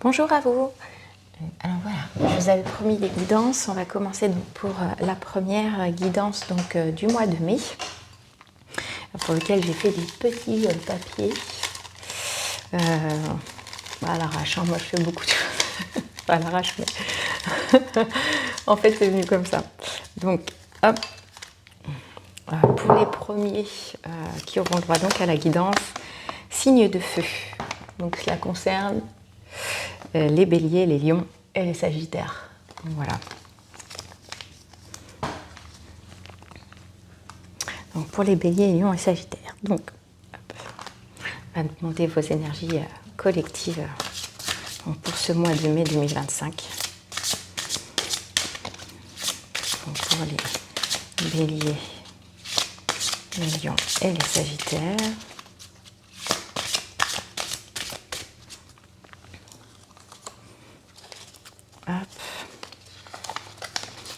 Bonjour à vous. Alors voilà, je vous avais promis des guidances. On va commencer donc pour la première guidance donc, du mois de mai, pour lequel j'ai fait des petits papiers à l'arrache. Moi je fais beaucoup de choses pas à l'arrache, mais en fait c'est venu comme ça. Donc hop, pour les premiers qui auront le droit donc à la guidance, signe de feu. Donc cela concerne les béliers, les lions et les sagittaires. Voilà. Donc pour les béliers, lions et sagittaires. Donc, hop, on va demander vos énergies collectives donc pour ce mois de mai 2025. Donc pour les béliers, les lions et les sagittaires. Hop.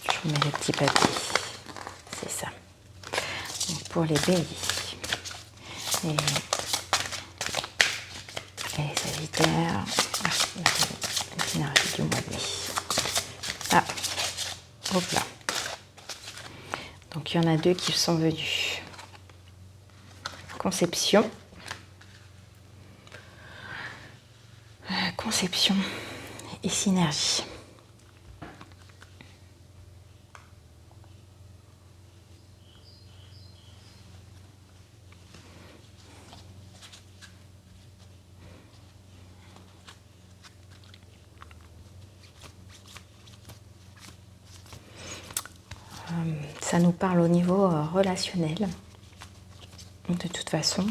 Je vous mets les petits papiers. C'est ça. Donc pour les béliers et les sagittaires, les énergies du mois de mai. Ah, hop là. Donc il y en a deux qui sont venus. Conception. Conception et synergie. Ça nous parle au niveau relationnel, de toute façon,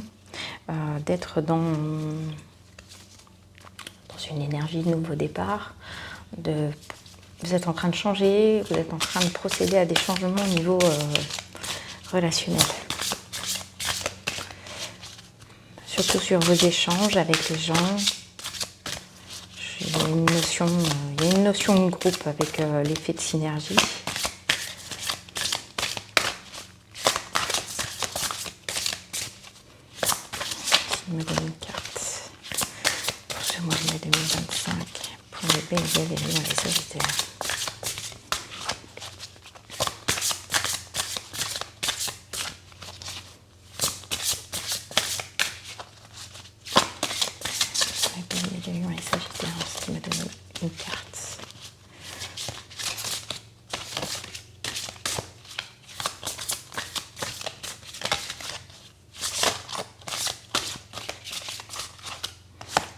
d'être dans une énergie de nouveau départ, vous êtes en train de changer, vous êtes en train de procéder à des changements au niveau relationnel. Surtout sur vos échanges avec les gens. Il y a une notion de groupe avec l'effet de synergie. Je me donne une carte pour ce mois de mai 2025 pour les béliers, les lions et les sagittaires. Les béliers, les lions et les sagittaires, ce qui me donne une carte.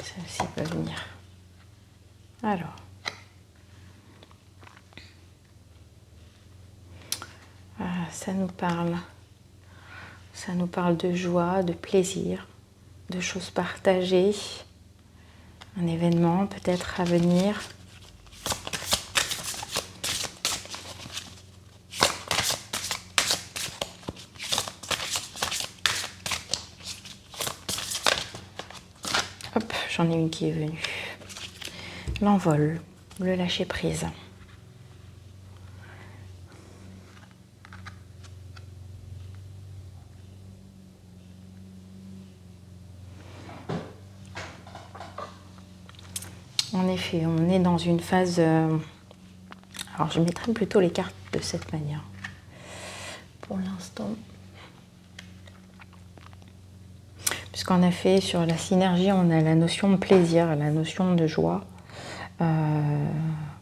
Celle-ci peut venir. Alors, ça nous parle de joie, de plaisir, de choses partagées, un événement peut-être à venir. Hop, j'en ai une qui est venue. L'envol, le lâcher prise. En effet, on est dans une phase... Alors, je mettrai plutôt les cartes de cette manière. Pour l'instant. Puisqu'en effet, sur la synergie, on a la notion de plaisir, la notion de joie.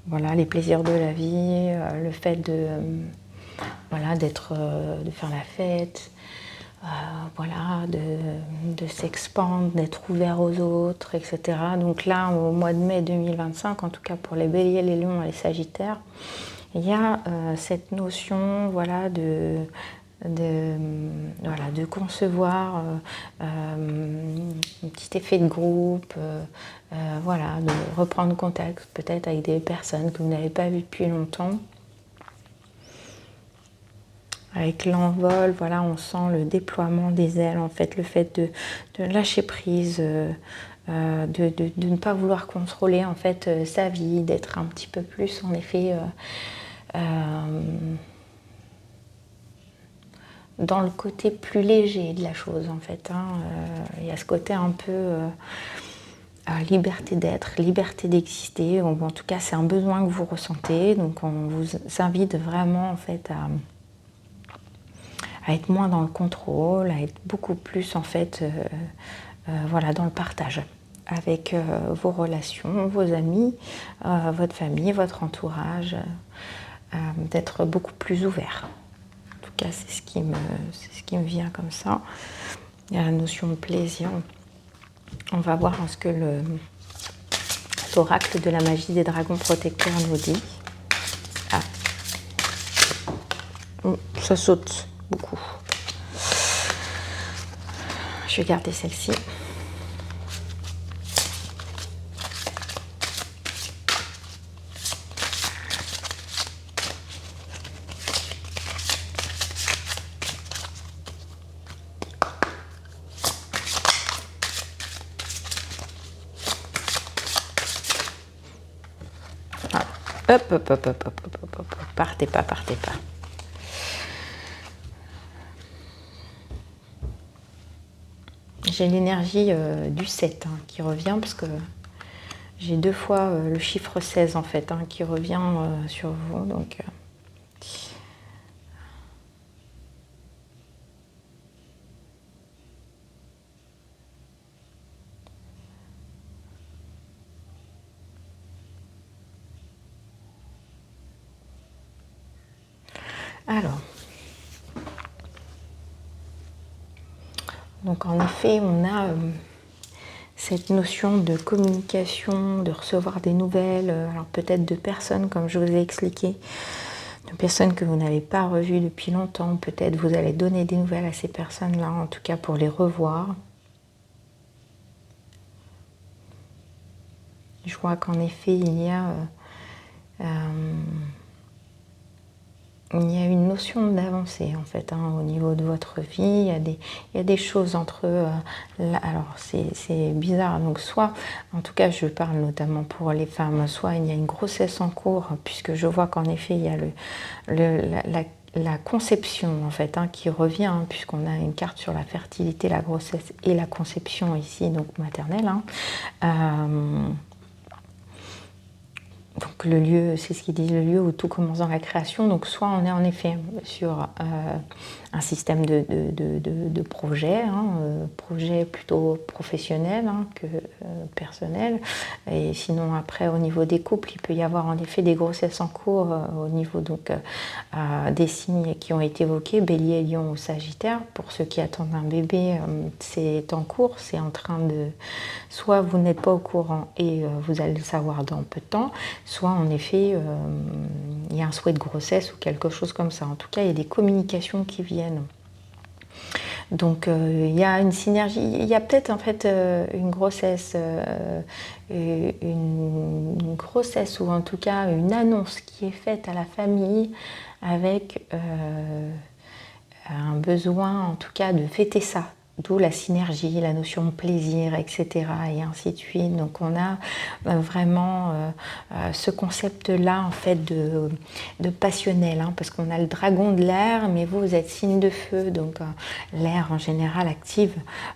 Voilà, les plaisirs de la vie, le fait de faire la fête, voilà, de s'expandre, d'être ouvert aux autres, etc. Donc là, au mois de mai 2025, en tout cas pour les béliers, les lions et les sagittaires, il y a cette notion, voilà, de concevoir un petit effet de groupe, voilà, de reprendre contact peut-être avec des personnes que vous n'avez pas vues depuis longtemps. Avec l'envol, voilà, on sent le déploiement des ailes, en fait, le fait de lâcher prise, de ne pas vouloir contrôler en fait sa vie, d'être un petit peu plus en effet dans le côté plus léger de la chose en fait. Il y a ce côté un peu liberté d'être, liberté d'exister, ou en tout cas c'est un besoin que vous ressentez, donc on vous invite vraiment en fait à être moins dans le contrôle, à être beaucoup plus en fait voilà, dans le partage avec vos relations, vos amis, votre famille, votre entourage, d'être beaucoup plus ouvert. En tout cas c'est ce qui me vient comme ça. Il y a la notion de plaisir. On va voir ce que l'oracle de la magie des dragons protecteurs nous dit. Ah, ça saute beaucoup. Je vais garder celle-ci. Hop, hop, hop, hop, hop, hop, hop, hop. Partez pas, partez pas. J'ai l'énergie du 7 qui revient parce que j'ai 2 fois le chiffre 16 en fait qui revient sur vous. Donc, alors, donc en effet, on a cette notion de communication, de recevoir des nouvelles, alors peut-être de personnes, comme je vous ai expliqué, de personnes que vous n'avez pas revues depuis longtemps. Peut-être vous allez donner des nouvelles à ces personnes-là, en tout cas pour les revoir. Je vois qu'en effet, il y a une notion d'avancée en fait au niveau de votre vie. Il y a des choses entre alors c'est bizarre, donc soit, en tout cas je parle notamment pour les femmes, soit il y a une grossesse en cours, puisque je vois qu'en effet il y a la conception en fait qui revient, puisqu'on a une carte sur la fertilité, la grossesse et la conception ici, donc maternelle. Donc le lieu, c'est ce qu'ils disent, le lieu où tout commence dans la création. Donc soit on est en effet sur un système de projet, projet plutôt professionnel que personnel. Et sinon après au niveau des couples, il peut y avoir en effet des grossesses en cours au niveau donc des signes qui ont été évoqués, Bélier, Lion ou Sagittaire. Pour ceux qui attendent un bébé, c'est en cours, c'est en train de... Soit vous n'êtes pas au courant et vous allez le savoir dans peu de temps, soit en effet il y a un souhait de grossesse ou quelque chose comme ça. En tout cas, il y a des communications qui viennent. Donc il y a une synergie, il y a peut-être en fait une grossesse ou en tout cas une annonce qui est faite à la famille avec un besoin en tout cas de fêter ça. D'où la synergie, la notion de plaisir, etc. et ainsi de suite. Donc on a vraiment ce concept-là en fait de passionnel, parce qu'on a le dragon de l'air, mais vous êtes signe de feu, donc l'air en général active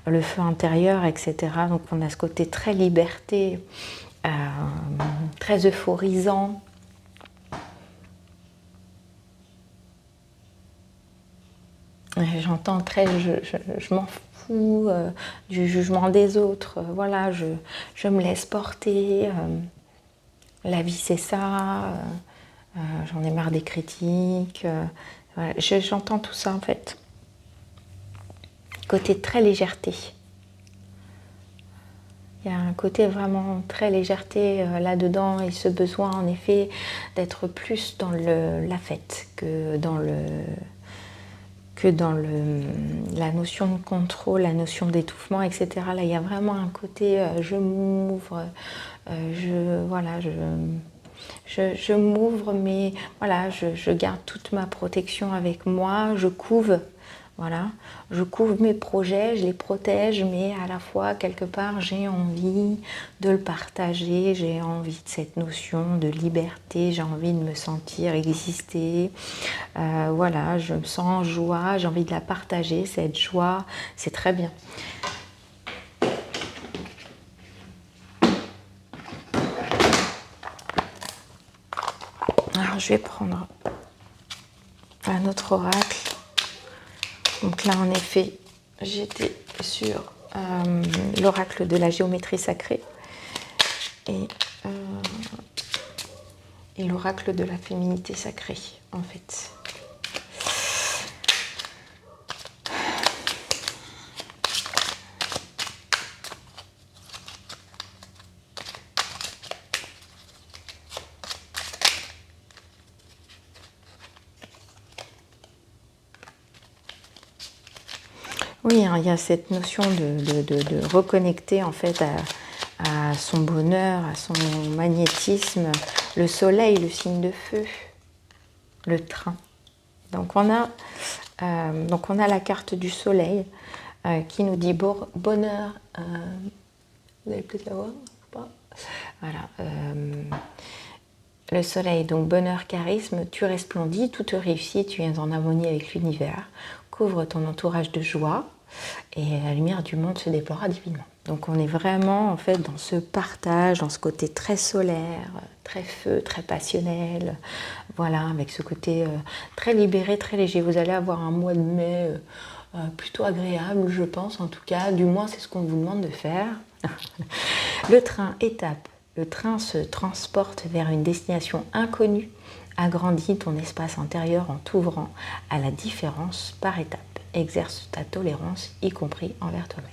le feu intérieur, etc. Donc on a ce côté très liberté, très euphorisant. J'entends très, je m'en fous du jugement des autres. Voilà, je me laisse porter. La vie c'est ça. J'en ai marre des critiques. Voilà, j'entends tout ça en fait. Côté très légèreté. Il y a un côté vraiment très légèreté là-dedans et ce besoin en effet d'être plus dans la fête que dans la notion de contrôle, la notion d'étouffement, etc. Là, il y a vraiment un côté je m'ouvre, je m'ouvre, mais voilà, je garde toute ma protection avec moi, je couve. Voilà, je couvre mes projets, je les protège, mais à la fois, quelque part, j'ai envie de le partager, j'ai envie de cette notion de liberté, j'ai envie de me sentir exister. Voilà, je me sens en joie, j'ai envie de la partager, cette joie, c'est très bien. Alors je vais prendre un autre oracle. Donc là en effet j'étais sur l'oracle de la géométrie sacrée et l'oracle de la féminité sacrée en fait. Oui, hein, il y a cette notion de reconnecter en fait à son bonheur, à son magnétisme, le soleil, le signe de feu, le train. Donc on a la carte du soleil qui nous dit bonheur. Vous allez peut-être la voir, pas. Voilà. Le soleil, donc bonheur, charisme, tu resplendis, tout te réussit, tu es en harmonie avec l'univers. Couvre ton entourage de joie et la lumière du monde se déploiera divinement. Donc on est vraiment en fait dans ce partage, dans ce côté très solaire, très feu, très passionnel, voilà, avec ce côté très libéré, très léger. Vous allez avoir un mois de mai plutôt agréable, je pense, en tout cas, du moins c'est ce qu'on vous demande de faire. Le train, étape. Le train se transporte vers une destination inconnue, agrandit ton espace intérieur en t'ouvrant à la différence par étapes. Exerce ta tolérance, y compris envers toi-même.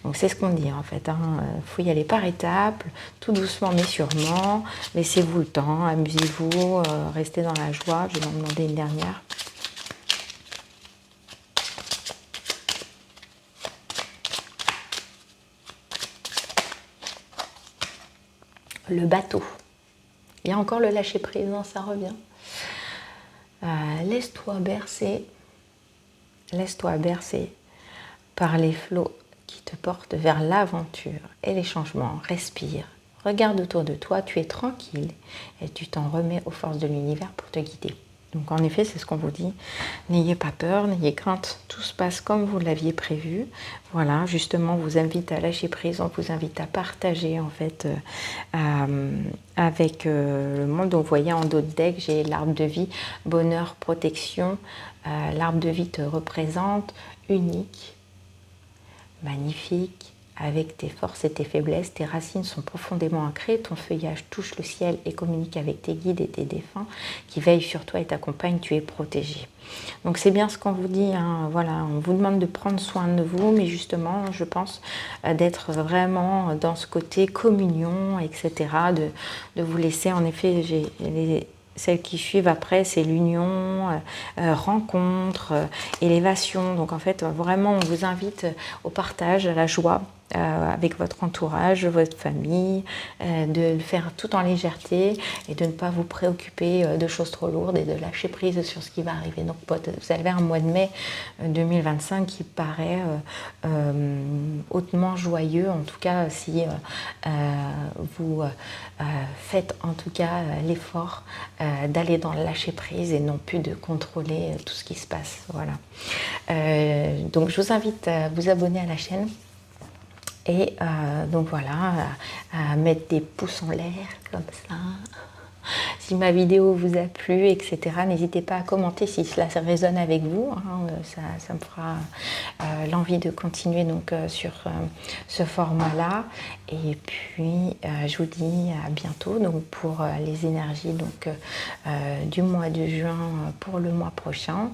Donc c'est ce qu'on dit en fait, faut y aller par étapes, tout doucement mais sûrement, laissez-vous le temps, amusez-vous, restez dans la joie. Je vais en demander une dernière. Le bateau. Il y a encore le lâcher prise, non, ça revient. Laisse-toi bercer par les flots qui te portent vers l'aventure et les changements. Respire, regarde autour de toi, tu es tranquille et tu t'en remets aux forces de l'univers pour te guider. Donc en effet, c'est ce qu'on vous dit, n'ayez pas peur, n'ayez crainte, tout se passe comme vous l'aviez prévu. Voilà, justement, on vous invite à lâcher prise, on vous invite à partager en fait avec le monde. Donc vous voyez en dos de deck, j'ai l'arbre de vie, bonheur, protection. L'arbre de vie te représente unique, magnifique, avec tes forces et tes faiblesses. Tes racines sont profondément ancrées, ton feuillage touche le ciel et communique avec tes guides et tes défunts qui veillent sur toi et t'accompagnent, tu es protégé. Donc c'est bien ce qu'on vous dit, hein. Voilà, on vous demande de prendre soin de vous, mais justement, je pense d'être vraiment dans ce côté communion, etc., de vous laisser, en effet, celles qui suivent après, c'est l'union, rencontre, élévation. Donc en fait, vraiment, on vous invite au partage, à la joie avec votre entourage, votre famille, de le faire tout en légèreté et de ne pas vous préoccuper de choses trop lourdes et de lâcher prise sur ce qui va arriver. Donc vous avez un mois de mai 2025 qui paraît hautement joyeux, en tout cas si vous faites en tout cas l'effort d'aller dans le lâcher prise et non plus de contrôler tout ce qui se passe. Voilà. Donc je vous invite à vous abonner à la chaîne. Et donc voilà, à mettre des pouces en l'air comme ça. Si ma vidéo vous a plu, etc., n'hésitez pas à commenter si cela résonne avec vous. Hein, ça me fera l'envie de continuer donc, sur ce format-là. Et puis, je vous dis à bientôt donc, pour les énergies donc, du mois de juin pour le mois prochain.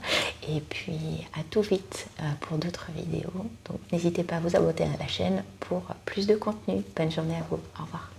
Et puis, à tout vite pour d'autres vidéos. Donc, n'hésitez pas à vous abonner à la chaîne pour plus de contenu. Bonne journée à vous. Au revoir.